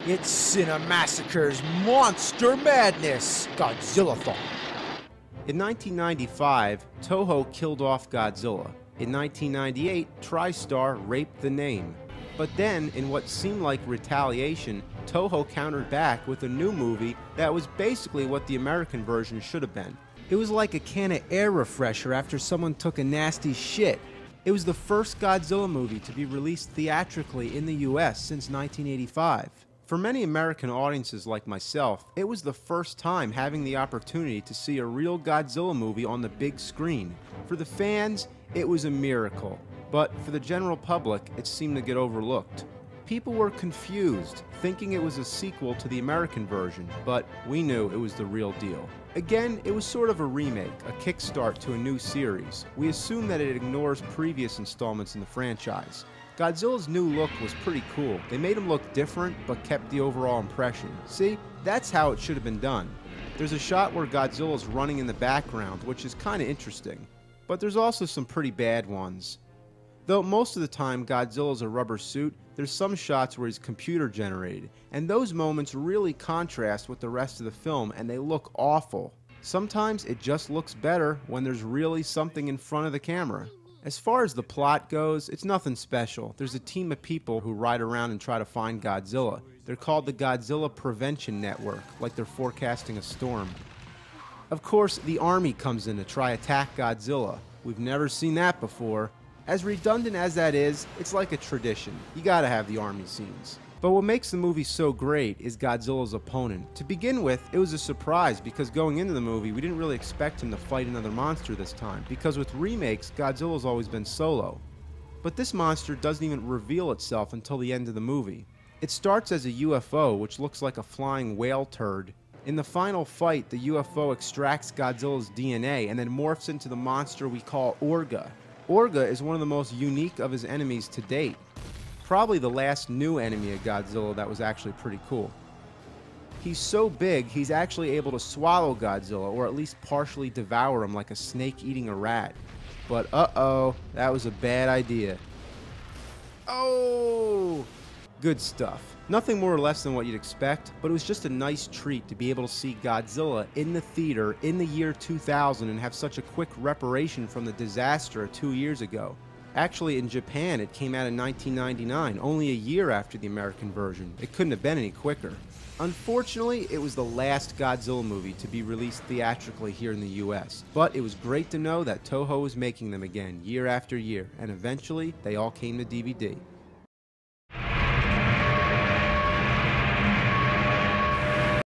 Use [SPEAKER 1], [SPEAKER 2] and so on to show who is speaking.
[SPEAKER 1] It's Cinemassacre's Monster Madness Godzilla-thon.
[SPEAKER 2] In 1995, Toho killed off Godzilla. In 1998, TriStar raped the name. But then, in what seemed like retaliation, Toho countered back with a new movie that was basically what the American version should have been. It was like a can of air refresher after someone took a nasty shit. It was the first Godzilla movie to be released theatrically in the US since 1985. For many American audiences like myself, it was the first time having the opportunity to see a real Godzilla movie on the big screen. For the fans, it was a miracle, but for the general public, it seemed to get overlooked. People were confused, thinking it was a sequel to the American version, but we knew it was the real deal. Again, it was sort of a remake, a kickstart to a new series. We assume that it ignores previous installments in the franchise. Godzilla's new look was pretty cool. They made him look different, but kept the overall impression. See, that's how it should have been done. There's a shot where Godzilla's running in the background, which is kinda interesting. But there's also some pretty bad ones. Though most of the time Godzilla's a rubber suit, there's some shots where he's computer generated, and those moments really contrast with the rest of the film and they look awful. Sometimes it just looks better when there's really something in front of the camera. As far as the plot goes, it's nothing special. There's a team of people who ride around and try to find Godzilla. They're called the Godzilla Prevention Network, like they're forecasting a storm. Of course, the army comes in to try attack Godzilla. We've never seen that before. As redundant as that is, it's like a tradition. You gotta have the army scenes. But what makes the movie so great is Godzilla's opponent. To begin with, it was a surprise because going into the movie, we didn't really expect him to fight another monster this time, because with remakes, Godzilla's always been solo. But this monster doesn't even reveal itself until the end of the movie. It starts as a UFO, which looks like a flying whale turd. In the final fight, the UFO extracts Godzilla's DNA and then morphs into the monster we call Orga. Orga is one of the most unique of his enemies to date. Probably the last new enemy of Godzilla that was actually pretty cool. He's so big, he's actually able to swallow Godzilla, or at least partially devour him like a snake eating a rat. But uh-oh, that was a bad idea. Oh! Good stuff. Nothing more or less than what you'd expect, but it was just a nice treat to be able to see Godzilla in the theater in the year 2000 and have such a quick reparation from the disaster of 2 years ago. Actually, in Japan, it came out in 1999, only a year after the American version. It couldn't have been any quicker. Unfortunately, it was the last Godzilla movie to be released theatrically here in the US, but it was great to know that Toho was making them again year after year, and eventually, they all came to DVD.